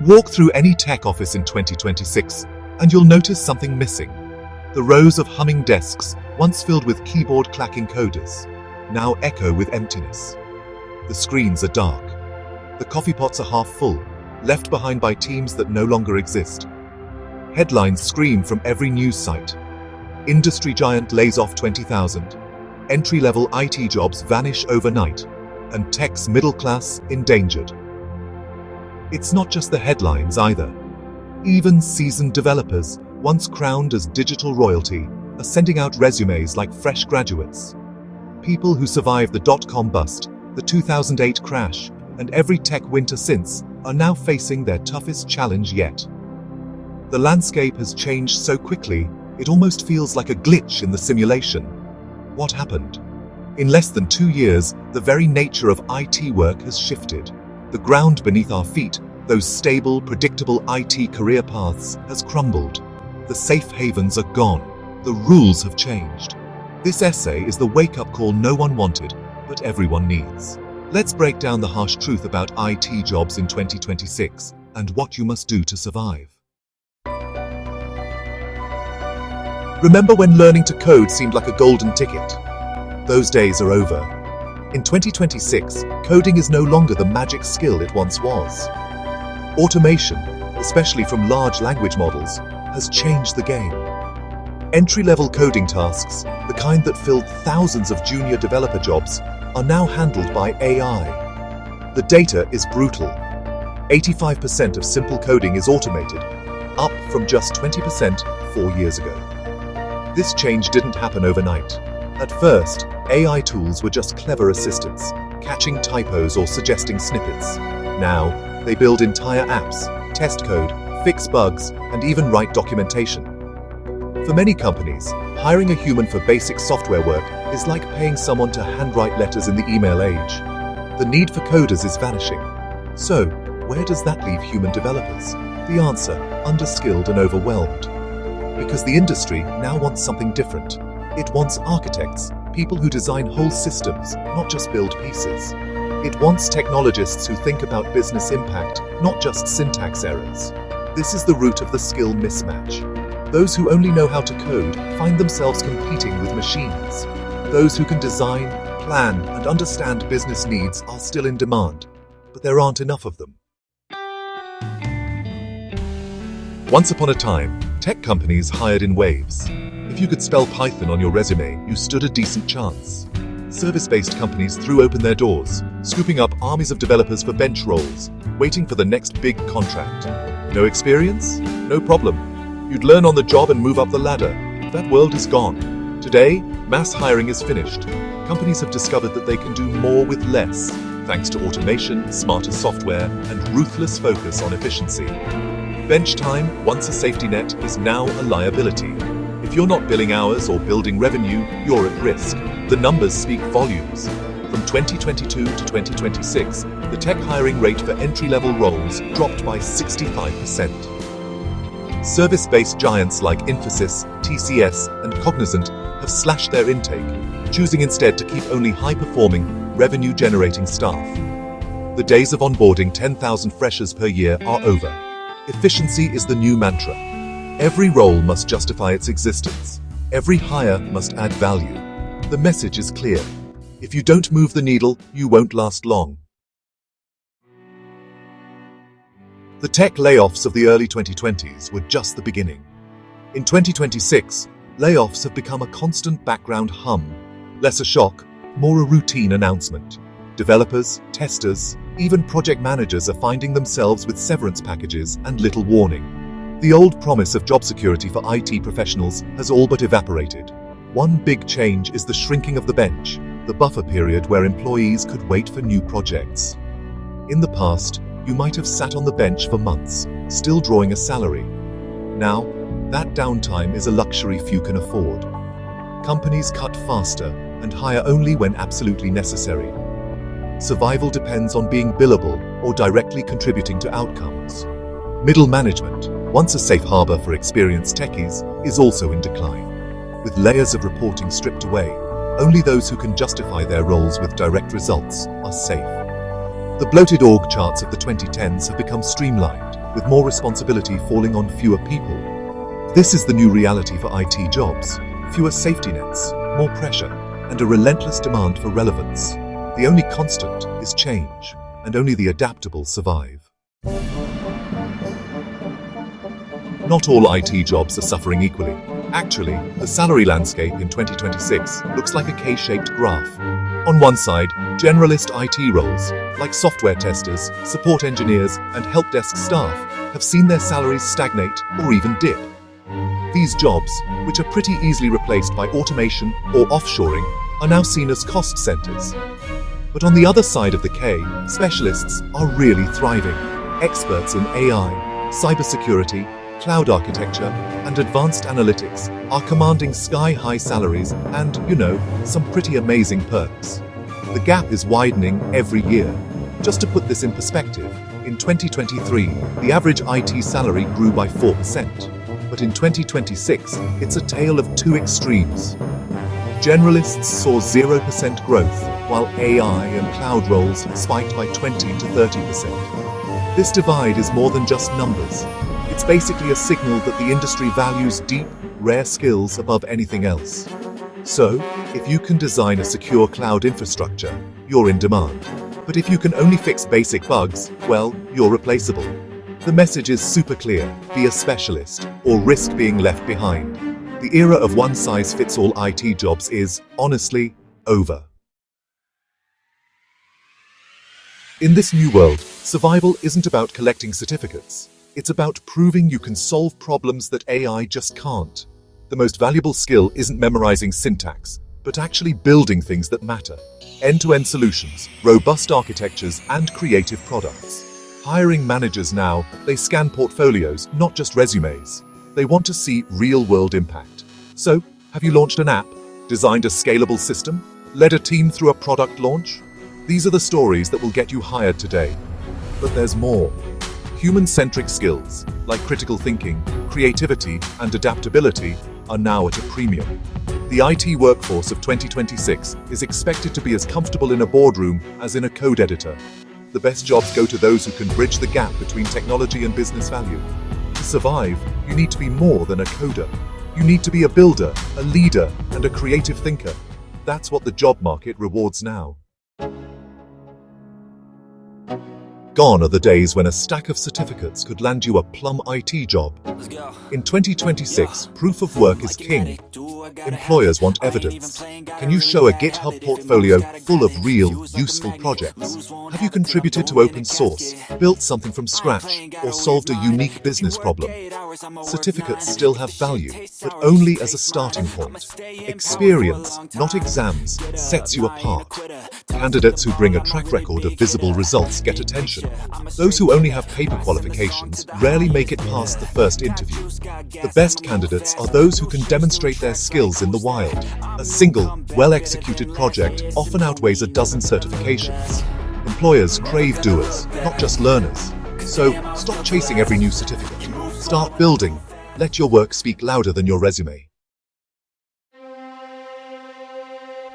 Walk through any tech office in 2026 and you'll notice something missing. The rows of humming desks, once filled with keyboard-clacking coders, now echo with emptiness. The screens are dark. The coffee pots are half full, left behind by teams that no longer exist. Headlines scream from every news site. Industry giant lays off 20,000. Entry-level IT jobs vanish overnight, and tech's middle class endangered. It's not just the headlines either. Even seasoned developers, once crowned as digital royalty, are sending out resumes like fresh graduates. People who survived the dot-com bust, the 2008 crash, and every tech winter since are now facing their toughest challenge yet. The landscape has changed so quickly, it almost feels like a glitch in the simulation. What happened? In less than 2 years, the very nature of IT work has shifted. The ground beneath our feet, those stable, predictable IT career paths, has crumbled. The safe havens are gone. The rules have changed. This essay is the wake-up call no one wanted, but everyone needs. Let's break down the harsh truth about IT jobs in 2026 and what you must do to survive. Remember when learning to code seemed like a golden ticket? Those days are over. In 2026, coding is no longer the magic skill it once was. Automation, especially from large language models, has changed the game. Entry-level coding tasks, the kind that filled thousands of junior developer jobs, are now handled by AI. The data is brutal. 85% of simple coding is automated, up from just 20% 4 years ago. This change didn't happen overnight. At first, AI tools were just clever assistants, catching typos or suggesting snippets. Now, they build entire apps, test code, fix bugs, and even write documentation. For many companies, hiring a human for basic software work is like paying someone to handwrite letters in the email age. The need for coders is vanishing. So, where does that leave human developers? The answer: underskilled and overwhelmed. Because the industry now wants something different. It wants architects, people who design whole systems, not just build pieces. It wants technologists who think about business impact, not just syntax errors. This is the root of the skill mismatch. Those who only know how to code find themselves competing with machines. Those who can design, plan, and understand business needs are still in demand, but there aren't enough of them. Once upon a time, tech companies hired in waves. If you could spell Python on your resume, you stood a decent chance. Service-based companies threw open their doors, scooping up armies of developers for bench roles, waiting for the next big contract. No experience? No problem. You'd learn on the job and move up the ladder. That world is gone. Today, mass hiring is finished. Companies have discovered that they can do more with less, thanks to automation, smarter software, and ruthless focus on efficiency. Bench time, once a safety net, is now a liability. If you're not billing hours or building revenue, you're at risk. The numbers speak volumes. From 2022 to 2026, the tech hiring rate for entry-level roles dropped by 65%. Service-based giants like Infosys, TCS, and Cognizant have slashed their intake, choosing instead to keep only high-performing, revenue-generating staff. The days of onboarding 10,000 freshers per year are over. Efficiency is the new mantra. Every role must justify its existence. Every hire must add value. The message is clear. If you don't move the needle, you won't last long. The tech layoffs of the early 2020s were just the beginning. In 2026, layoffs have become a constant background hum. Less a shock, more a routine announcement. Developers, testers, even project managers are finding themselves with severance packages and little warning. The old promise of job security for IT professionals has all but evaporated. One big change is the shrinking of the bench, the buffer period where employees could wait for new projects. In the past, you might have sat on the bench for months, still drawing a salary. Now, that downtime is a luxury few can afford. Companies cut faster and hire only when absolutely necessary. Survival depends on being billable or directly contributing to outcomes. Middle management, once a safe harbor for experienced techies, is also in decline. With layers of reporting stripped away, only those who can justify their roles with direct results are safe. The bloated org charts of the 2010s have become streamlined, with more responsibility falling on fewer people. This is the new reality for IT jobs: fewer safety nets, more pressure, and a relentless demand for relevance. The only constant is change, and only the adaptable survive. Not all IT jobs are suffering equally. Actually, the salary landscape in 2026 looks like a K-shaped graph. On one side, generalist IT roles, like software testers, support engineers, and help desk staff, have seen their salaries stagnate or even dip. These jobs, which are pretty easily replaced by automation or offshoring, are now seen as cost centers. But on the other side of the K, specialists are really thriving. Experts in AI, cybersecurity, cloud architecture, and advanced analytics are commanding sky-high salaries and, some pretty amazing perks. The gap is widening every year. Just to put this in perspective, in 2023, the average IT salary grew by 4%. But in 2026, it's a tale of two extremes. Generalists saw 0% growth, while AI and cloud roles spiked by 20 to 30%. This divide is more than just numbers. It's basically a signal that the industry values deep, rare skills above anything else. So, if you can design a secure cloud infrastructure, you're in demand. But if you can only fix basic bugs, well, you're replaceable. The message is super clear: be a specialist, or risk being left behind. The era of one-size-fits-all IT jobs is, honestly, over. In this new world, survival isn't about collecting certificates. It's about proving you can solve problems that AI just can't. The most valuable skill isn't memorizing syntax, but actually building things that matter. End-to-end solutions, robust architectures, and creative products. Hiring managers now, they scan portfolios, not just resumes. They want to see real-world impact. So, have you launched an app, designed a scalable system, led a team through a product launch? These are the stories that will get you hired today. But there's more. Human-centric skills, like critical thinking, creativity, and adaptability, are now at a premium. The IT workforce of 2026 is expected to be as comfortable in a boardroom as in a code editor. The best jobs go to those who can bridge the gap between technology and business value. To survive, you need to be more than a coder. You need to be a builder, a leader, and a creative thinker. That's what the job market rewards now. Gone are the days when a stack of certificates could land you a plum IT job. In 2026, proof of work is king. Employers want evidence. Can you show a GitHub portfolio full of real, useful projects? Have you contributed to open source, built something from scratch, or solved a unique business problem? Certificates still have value, but only as a starting point. Experience, not exams, sets you apart. Candidates who bring a track record of visible results get attention. Those who only have paper qualifications rarely make it past the first interview. The best candidates are those who can demonstrate their skills in the wild. A single, well-executed project often outweighs a dozen certifications. Employers crave doers, not just learners. So, stop chasing every new certificate. Start building. Let your work speak louder than your resume.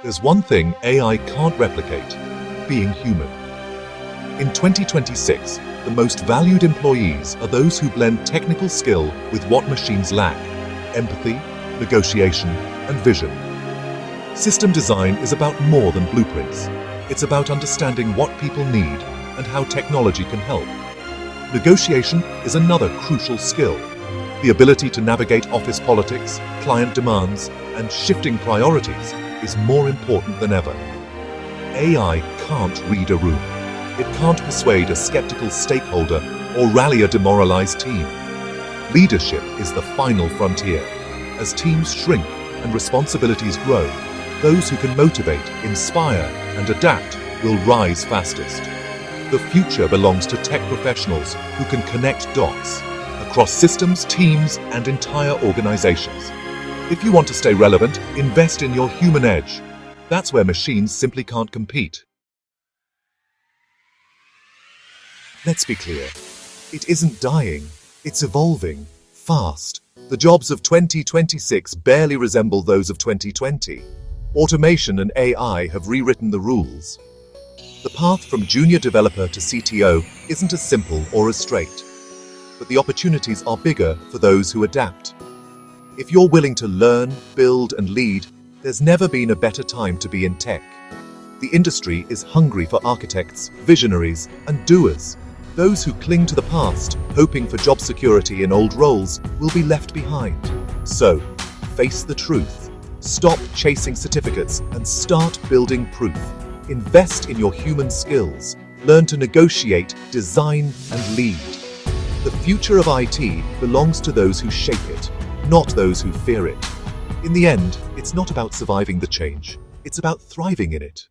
There's one thing AI can't replicate: being human. In 2026, the most valued employees are those who blend technical skill with what machines lack: empathy, negotiation, and vision. System design is about more than blueprints. It's about understanding what people need and how technology can help. Negotiation is another crucial skill. The ability to navigate office politics, client demands, and shifting priorities is more important than ever. AI can't read a room. It can't persuade a skeptical stakeholder or rally a demoralized team. Leadership is the final frontier. As teams shrink and responsibilities grow, those who can motivate, inspire, and adapt will rise fastest. The future belongs to tech professionals who can connect dots across systems, teams, and entire organizations. If you want to stay relevant, invest in your human edge. That's where machines simply can't compete. Let's be clear. It isn't dying. It's evolving fast. The jobs of 2026 barely resemble those of 2020. Automation and AI have rewritten the rules. The path from junior developer to CTO isn't as simple or as straight, but the opportunities are bigger for those who adapt. If you're willing to learn, build, and lead, there's never been a better time to be in tech. The industry is hungry for architects, visionaries, and doers. Those who cling to the past, hoping for job security in old roles, will be left behind. So, face the truth. Stop chasing certificates and start building proof. Invest in your human skills. Learn to negotiate, design, and lead. The future of IT belongs to those who shape it, not those who fear it. In the end, it's not about surviving the change. It's about thriving in it.